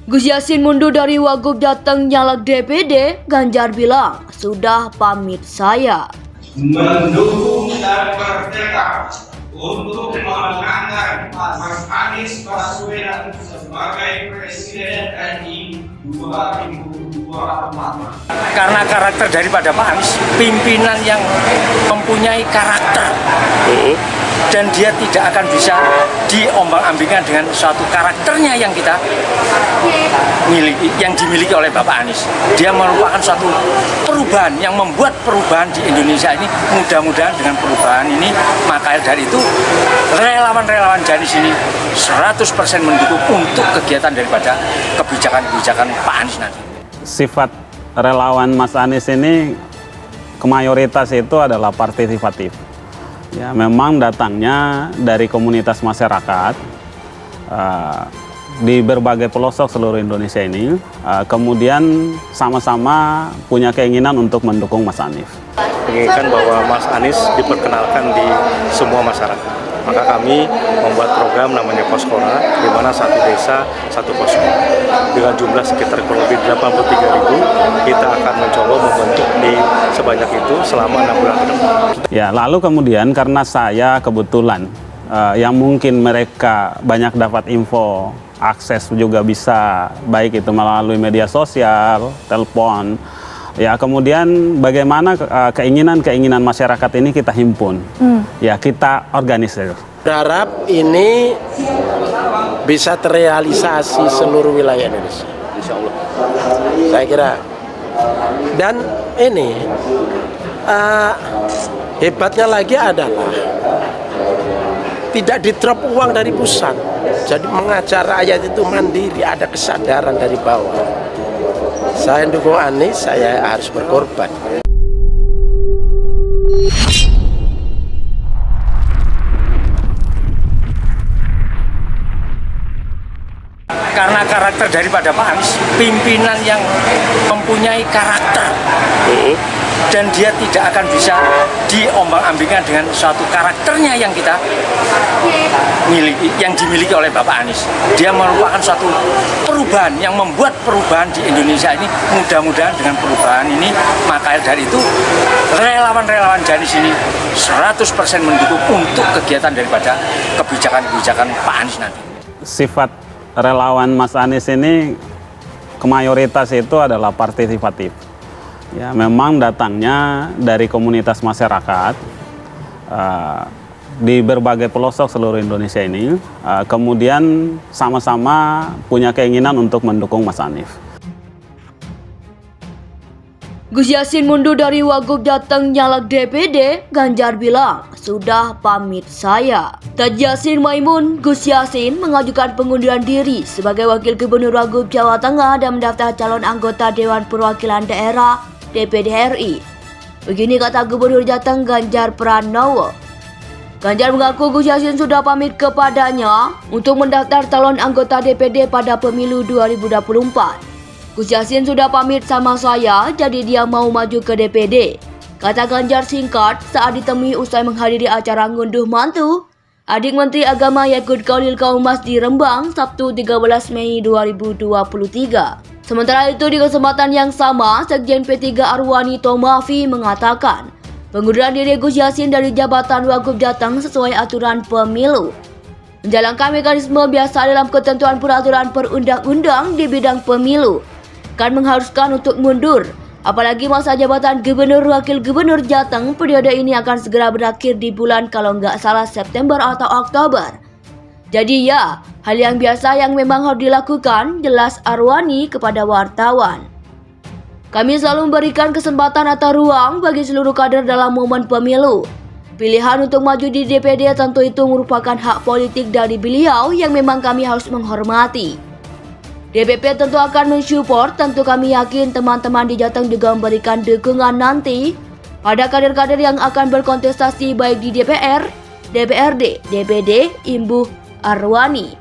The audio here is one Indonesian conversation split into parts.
Gus Yassin mundur dari Wagub Jateng nyalek DPD, Ganjar bilang sudah pamit saya. Mendukung dan bertekad untuk memenangkan Mas Anies Baswedan sebagai Presiden RI 2024. Karena karakter daripada Pak Anies, pimpinan yang mempunyai karakter, dan dia tidak akan bisa diombang-ambingkan dengan suatu karakternya yang kita miliki, yang dimiliki oleh Bapak Anies. Dia merupakan suatu perubahan yang membuat perubahan di Indonesia ini, mudah-mudahan dengan perubahan ini, maka dari itu relawan-relawan dari sini 100% mendukung untuk kegiatan daripada kebijakan-kebijakan Pak Anies nanti. Sifat relawan Mas Anies ini mayoritas itu adalah partisipatif. Ya, memang datangnya dari komunitas masyarakat di berbagai pelosok seluruh Indonesia ini, kemudian sama-sama punya keinginan untuk mendukung Mas Anies. Menginginkan bahwa Mas Anies diperkenalkan di semua masyarakat. Maka kami membuat program namanya Poskora, di mana satu desa, satu posko. Dengan jumlah sekitar kurang lebih 83.000, kita akan mencoba membentuk di sebanyak itu selama 6 bulan ke depan. Ya, lalu kemudian karena saya kebetulan yang mungkin mereka banyak dapat info, akses juga bisa, baik itu melalui media sosial, telepon. Ya, kemudian bagaimana keinginan-keinginan masyarakat ini kita himpun, ya kita organisir. Berharap ini bisa terrealisasi seluruh wilayah Indonesia, insya Allah. Saya kira, dan ini hebatnya lagi adalah tidak di-drop uang dari pusat. Jadi mengajar rakyat itu mandiri, ada kesadaran dari bawah. Saya dukung Anies, saya harus berkorban. Karena karakter daripada Pak Anies, pimpinan yang mempunyai karakter, dan dia tidak akan bisa diombang-ambingkan dengan suatu karakternya yang kita miliki, yang dimiliki oleh Bapak Anies. Dia merupakan suatu perubahan yang membuat perubahan di Indonesia ini, mudah-mudahan dengan perubahan ini, maka dari itu relawan-relawan dari sini 100% mendukung untuk kegiatan daripada kebijakan-kebijakan Pak Anies nanti. Sifat relawan Mas Anies ini mayoritas itu adalah partisipatif. Ya, memang datangnya dari komunitas masyarakat di berbagai pelosok seluruh Indonesia ini, kemudian sama-sama punya keinginan untuk mendukung Mas Anies. Gus Yassin mundur dari Wagub Jateng nyalek DPD, Ganjar bilang sudah pamit saya. Taj Yassin Maimun, Gus Yassin mengajukan pengunduran diri sebagai Wakil Gubernur Wagub Jawa Tengah dan mendaftar calon anggota Dewan Perwakilan Daerah DPD RI. Begini kata Gubernur Jateng Ganjar Pranowo. Ganjar mengaku Gus Yassin sudah pamit kepadanya untuk mendaftar calon anggota DPD pada pemilu 2024. Gus Yassin sudah pamit sama saya, jadi dia mau maju ke DPD. Kata Ganjar singkat saat ditemui usai menghadiri acara ngunduh mantu adik Menteri Agama Yakut Khalil Kaumas di Rembang, Sabtu 13 Mei 2023. Sementara itu di kesempatan yang sama, Sekjen P3 Arwani Tomafi mengatakan pengunduran diri Gus Yassin dari jabatan Wagub Jateng sesuai aturan pemilu. Menjalankan mekanisme biasa dalam ketentuan peraturan perundang-undang di bidang pemilu kan mengharuskan untuk mundur, apalagi masa jabatan Gubernur Wakil Gubernur Jateng periode ini akan segera berakhir di bulan kalau nggak salah September atau Oktober. Jadi ya, hal yang biasa yang memang harus dilakukan, jelas Arwani kepada wartawan. Kami selalu memberikan kesempatan atau ruang bagi seluruh kader dalam momen pemilu. Pilihan untuk maju di DPD tentu itu merupakan hak politik dari beliau yang memang kami harus menghormati. DPP tentu akan mensupport, tentu kami yakin teman-teman di Jateng juga memberikan dukungan nanti pada kader-kader yang akan berkontestasi baik di DPR, DPRD, DPD, Imbuh Arwani.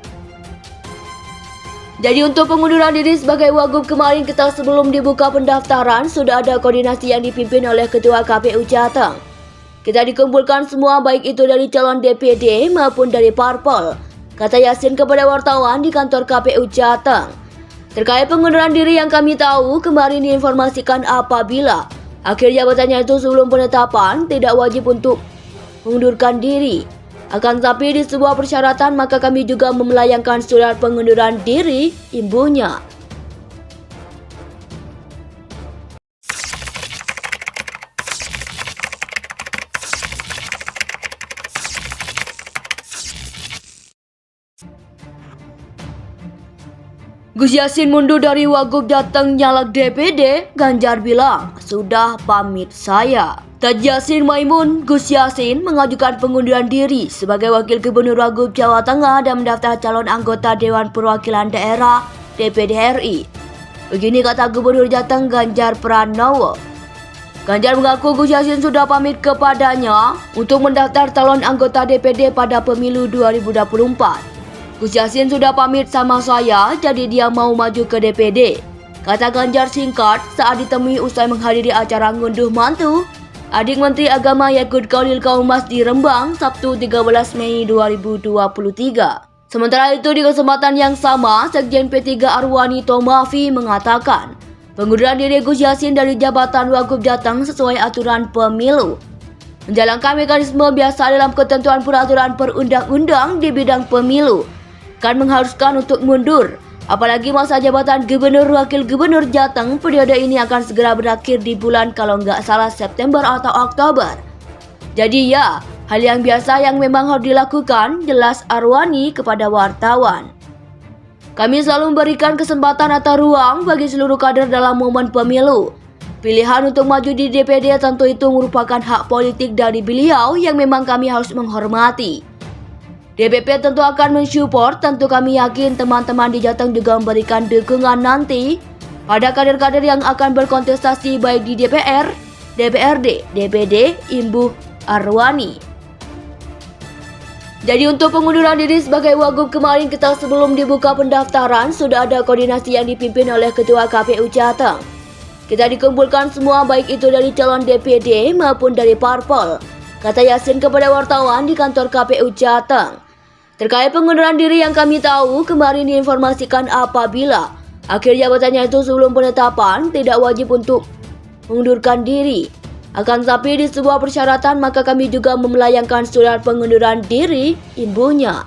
Jadi untuk pengunduran diri sebagai Wagub kemarin kita sebelum dibuka pendaftaran sudah ada koordinasi yang dipimpin oleh Ketua KPU Jateng. Kita dikumpulkan semua baik itu dari calon DPD maupun dari parpol, kata Yassin kepada wartawan di kantor KPU Jateng. Terkait pengunduran diri yang kami tahu, kemarin diinformasikan apabila akhir jabatannya itu sebelum penetapan tidak wajib untuk mengundurkan diri. Akan tetapi di sebuah persyaratan maka kami juga melayangkan surat pengunduran diri, imbuhnya. Gus Yassin mundur dari Wagub, datang nyalak DPD, Ganjar bilang, sudah pamit saya. Taj Yassin Maimun, Gus Yassin mengajukan pengunduran diri sebagai Wakil Gubernur Wagub Jawa Tengah dan mendaftar calon anggota Dewan Perwakilan Daerah DPD RI. Begini kata Gubernur Jateng Ganjar Pranowo. Ganjar mengaku Gus Yassin sudah pamit kepadanya untuk mendaftar calon anggota DPD pada pemilu 2024. Gus Yassin sudah pamit sama saya, jadi dia mau maju ke DPD, kata Ganjar singkat saat ditemui usai menghadiri acara ngunduh mantu adik Menteri Agama Yakut Khalil Kaumas di Rembang, Sabtu 13 Mei 2023. Sementara itu di kesempatan yang sama, Sekjen P3 Arwani Tomafi mengatakan pengunduran diri Gus Yassin dari jabatan Wagub Jateng sesuai aturan pemilu, menjalankan mekanisme biasa dalam ketentuan peraturan perundang-undang di bidang pemilu, kan mengharuskan untuk mundur. Apalagi masa jabatan Gubernur Wakil Gubernur Jateng periode ini akan segera berakhir di bulan kalau nggak salah September atau Oktober. Jadi ya, hal yang biasa yang memang harus dilakukan, jelas Arwani kepada wartawan. Kami selalu memberikan kesempatan atau ruang bagi seluruh kader dalam momen pemilu. Pilihan untuk maju di DPD tentu itu merupakan hak politik dari beliau yang memang kami harus menghormati. DPP tentu akan mensupport, tentu kami yakin teman-teman di Jateng juga memberikan dukungan nanti pada kader-kader yang akan berkontestasi baik di DPR, DPRD, DPD, imbuh Arwani. Jadi untuk pengunduran diri sebagai Wagub kemarin kita sebelum dibuka pendaftaran sudah ada koordinasi yang dipimpin oleh Ketua KPU Jateng. Kita dikumpulkan semua baik itu dari calon DPD maupun dari parpol, kata Yassin kepada wartawan di kantor KPU Jateng. Terkait pengunduran diri yang kami tahu, kemarin diinformasikan apabila akhir jabatannya itu sebelum penetapan tidak wajib untuk mengundurkan diri. Akan tetapi di sebuah persyaratan maka kami juga melayangkan surat pengunduran diri, imbuhnya.